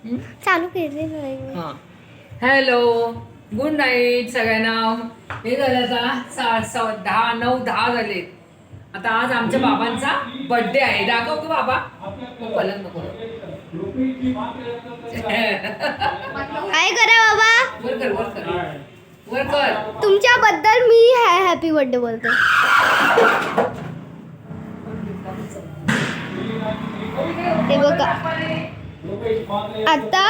चालू केले नाही. हां. हॅलो, गुड नाईट सगळ्यांना. हे झालं आता 10 9 10 झालेत. आता आज आमच्या बाबांचा बर्थडे आहे. दाखव की बाबा. पलंग नको. काय करा बाबा, वर कर वर कर वर कर. तुमच्याबद्दल मी हॅपी बर्थडे बोलते. हे बघा, आता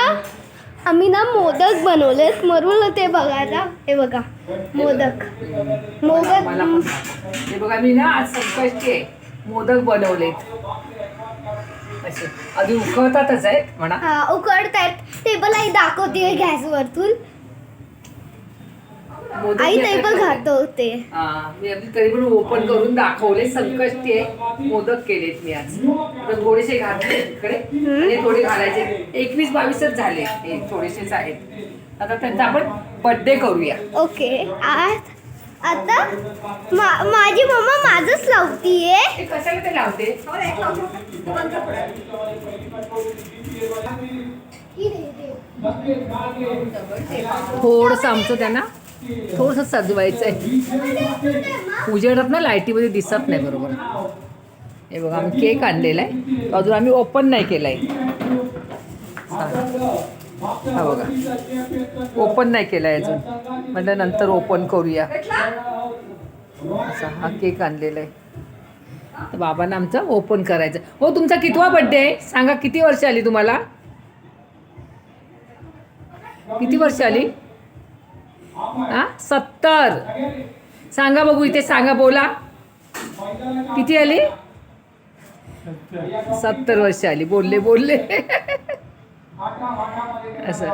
आम्ही ना मोदक बनवलेत म्हणून ते बघायला. हे बघा मोदक मोदक मला पण दाखव. हे बघा मी ना आज संकष्टी आहे. मोदक बनवलेत असे. आधी उकळतातच आहेत म्हणा. हा उकडतायत. टेबल आई दाखवते गॅस वरतून. मोदक आई मी टेबल आता- घालतो ते. मी अगदी तरी पण ओपन करून दाखवले. संकष्टी आहे, मोदक केलेत मी आज. तर थोडेसे घातले इकडे आणि थोडे घालायचे. 21-22च झाले. हे थोडेसेच आहेत. आता त्यांचा आपण बर्थडे करूया. ओके. आता माझी मम्मा माझंच लावतीये. हे कशाला ते लावते? थोडंसं आमचं त्यांना थोडंसं सजवायचं आहे. उजेडात ना लाईटीमध्ये दिसत नाही बरोबर. हे बघा आम्ही केक आणलेला आहे. अजून आम्ही ओपन नाही केला आहे. हा बघा ओपन नाही केला आहे अजून. म्हटलं नंतर ओपन करूया. असा हा केक आणलेला आहे. तर बाबांना आमचा ओपन करायचं. हो, तुमचा कितवा बर्थडे आहे सांगा. किती वर्ष आली तुम्हाला? किती वर्ष आली? 70. सांगा बघू इथे, सांगा, बोला किती आली? 70 वर्ष आली. बोलले असं.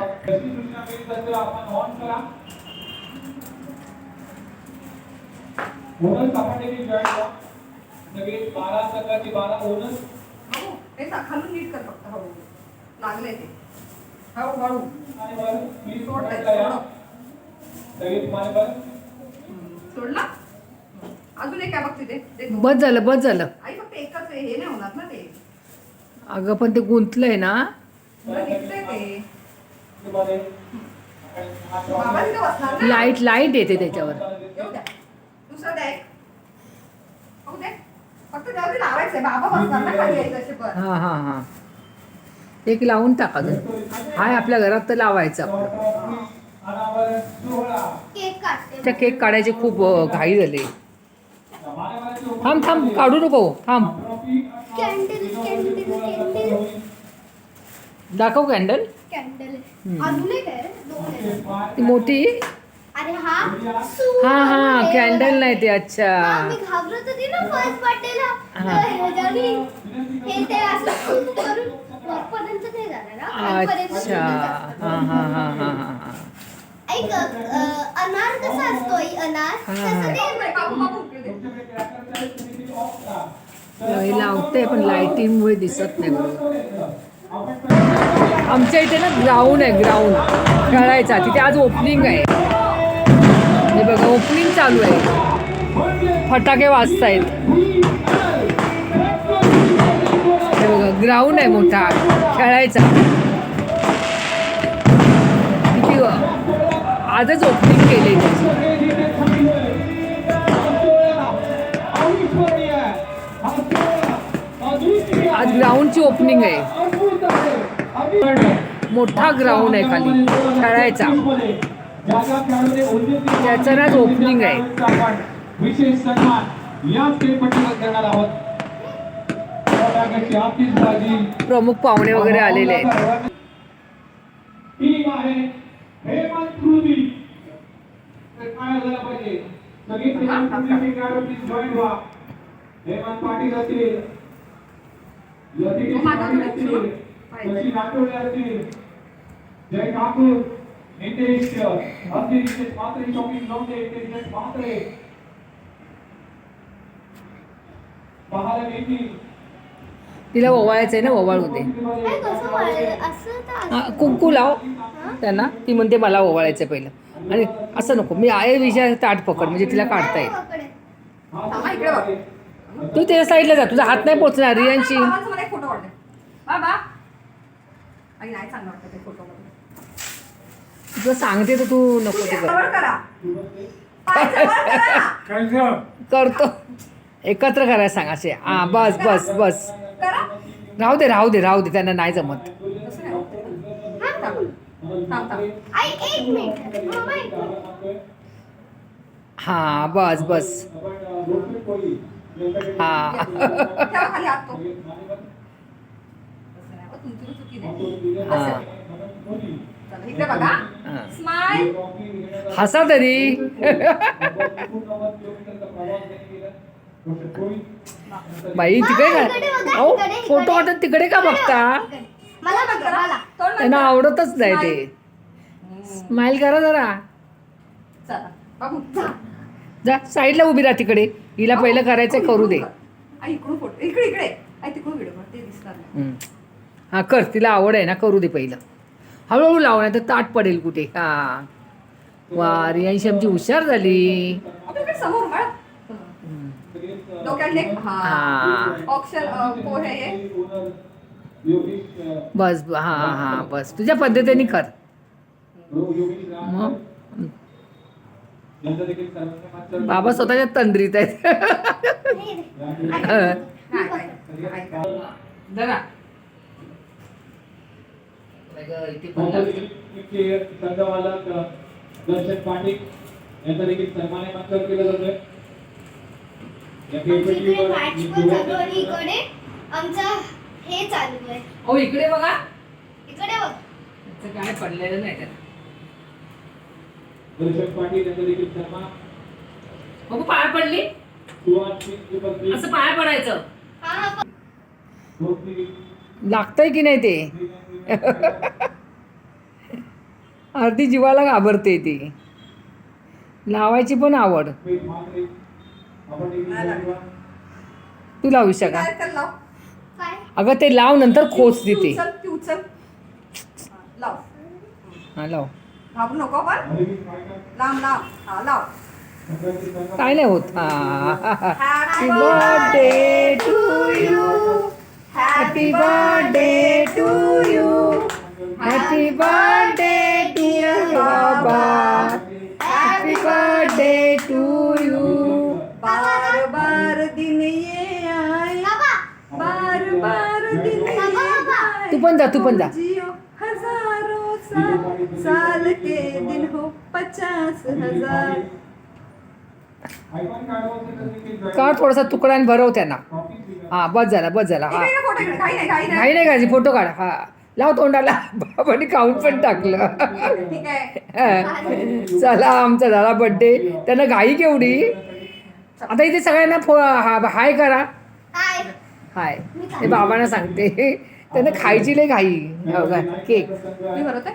खालून नीट कर फक्त. हळू लागले ते. हळू सोडला. अजून एक आहे बघ तिथे. बस झालं. आई फक्त एकच आहे, हे नाही होणार ना ते. अगं पण ते गुंतलंय ना. तुला दिसतंय ते. बाबा तिथे बसणार ना. लाईट येते त्याच्यावर. येऊ द्या. दुसरं द्या एक. बघू दे. फक्त त्यावरती लावायचंय. बाबा बसणार ना खाली यायचं असे पण. हा एक लावून टाका. हाय आपल्या घरात तर लावायचं आपलं. केक काढते. त्या केक काढायची खूप घाई झाली. थांब काढू नको. थांब. कॅन्डल दाखव कॅन्डल. अजून एक आहे. दोन आहे. ती मोठी. अरे हा हा कॅन्डल नाही ते. अच्छा. मी घाबरत होती ना फर्स्ट बर्थडेला. हे ते असं सूट करून वरपर्यंत नाही जाणार ना. खालपर्यंत अच्छा. जास्त. हा ऐक, अनार कसा असतो आई? अनार तसं ते बाबू लावते पण लाईटिंगमुळे दिसत नाही बरोबर. आमच्या इथे ना ग्राउंड आहे. ग्राउंड खेळायचा. तिथे आज ओपनिंग आहे. हे बघा ओपनिंग चालू आहे. फटाके वाजतायत. हे बघा ग्राउंड आहे मोठा खेळायचा. किती आजच ओपनिंग केली त्याची. आज ग्राउंडची ओपनिंग आहे. मोठा ग्राउंड आहे खाली खेळायचा. त्याचं आज ओपनिंग आहे. विशेष सन्मान याच खेळपट्टीवर करणार आहोत. प्रमुख पाहुणे वगैरे आलेले आहेत. टीम आहे हेमंत कृदी. काय झालं पाहिजे सगळी टीम जॉईन व्हा. हेमंत पाटील असतील, यतिकेश पाटील असतील, शशी नाटोळे असतील, जय ठाकूर, नितेश नितेश म्हात्रे, शौकिन लोंढे, नितेश म्हात्रे, महालक्ष्मी. तिला ओवाळायचं आहे ना, ओवाळू दे. काय कसं वाढलं? असं तर असं. कुंकू लाव त्यांना. ती म्हणते मला ओवाळायचं पहिलं. आणि असं नको. मी आहे विजय ताट पकड म्हणजे तिला काढता येईल. थांबा इकडे बघ. तू त्याच्या साईडला जा. तुझा हात नाही पोचणार रियांशी. बाबांचा मला एक फोटो काढ दे. बाबा आई नाही चांगलं वाटतं ते फोटोमध्ये. तुला सांगते तर तू नको ते कर. जवळ करा. पाय जवळ करा. करतो एकत्र करायला सांग असे. हा बस बस बस. करा. राहू दे त्यांना नाही जमत. तसं नाही होत. थांब. आई एक मिनिट मम्मा एक मिनिट. हा बस बस. हा ठेवा खाली हात तो. तसं नाही होत, तुमची चुकी नाही. हा चला, इकडे बघा. हा. स्माइल. हसा तरी. बाई तिकडे इकडे काय बघा, अहो इकडे. फोटो काढत तिकडे का बघता? मला बघा मला. तोंड बंद त्यांना करा. आवडतच नाही ते. स्माइल करा जरा. चला बाबू जा. जा साईडला उभी राहा तिकडे. हिला पहिलं करायचंय करू दे. आई इकडून फोटो इकडे आई तिकडून व्हिडिओ कर, ते दिसणार नाही. हा कर तिला आवड आहे ना करू दे पहिलं. हळूहळू लाव नाही तर ताट पडेल कुठे. हा वा रियांशी आमची हुशार झाली. आपल्याकडे समोर मळ. डोक्यात लेख. हा हा. ऑप्शन पोहे हे. बस हा बस तुझ्या पद्धतीने कर. मग बाबा स्वतःच्या तंद्रीत आहेत. जरा दर्शन पाटील यांचा देखील सन्मान मात्र केला जातोय. या आमच्या इकडे खेळपट्टीवर मॅच पण चालू आहे. इकडे आमचं हे चालू आहे. हो इकडे बघा. इकडे बघ. त्याचं काय पडलेलं नाही त्याला. दर्शन पाटील यांचा देखील सन्मान. बघू पाया पडली. असं पाया पडायचं. हा हा लागतंय की नाही ते. अर्धी जीवाला घाबरते ती. लावायची पण आवड. तू लावू शका. काय अगं ते लाव नंतर खोच देते. ती उचल. लाव. हा लाव. घाबरू नको पण. लांब हा लाव. काय नाही होत. हा happy birthday to you. Happy birthday to you. Happy birthday dear बाबा. Happy birthday to you. बार बार दिन ये आए. बार दिन ये आए. तू पण जा. जियो हजारों साल के दिन हो 50,000. काढ थोडासा तुकडा आणि भरव त्यांना. हा बस झाला हा. इकडे फोटो इकडे. काही नाही काही नाही काळजी फोटो काढ. हा लाव तोंडाला. बाबांनी खाऊन पण टाकलं. ठीक आहे. चला आमचा झाला बर्थडे. त्यांना घाई केवढी. आता इथे सगळ्यांना हाय करा. काय हाय हे बाबांना सांगते. त्यांना खायची लय घाई. हो का केक मी भरवते.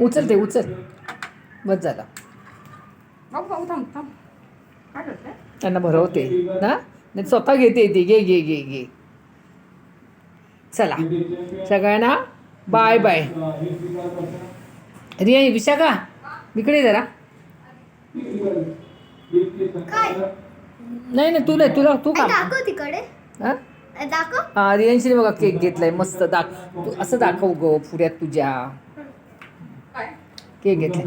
उचल बस झाला. बाबू थांब. काय करते? त्यांना भरवते ना. नाही स्वतः घेते ती. घे. चला सगळ्यांना बाय बाय. रिया विशाखा इकडे जरा. काय नाही तू नाही तू का. दाखव तिकडे. हा दाखव. हा रियांशीने बघा केक घेतलाय मस्त. तू असं दाखव ग पुऱ्यात तुझ्या. काय? केक घेतलाय.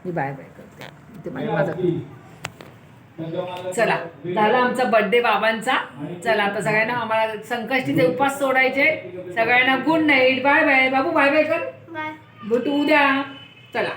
मी बाय करते. इथे माझा. चला झाला आमचा बर्थडे बाबांचा. चला आता सगळ्यांना आम्हाला संकष्टीचे उपास सोडायचे. सगळ्यांना गुड नाईट. बाय बाय बाबू. बाय कर. बाय. भेटू उद्या. चला.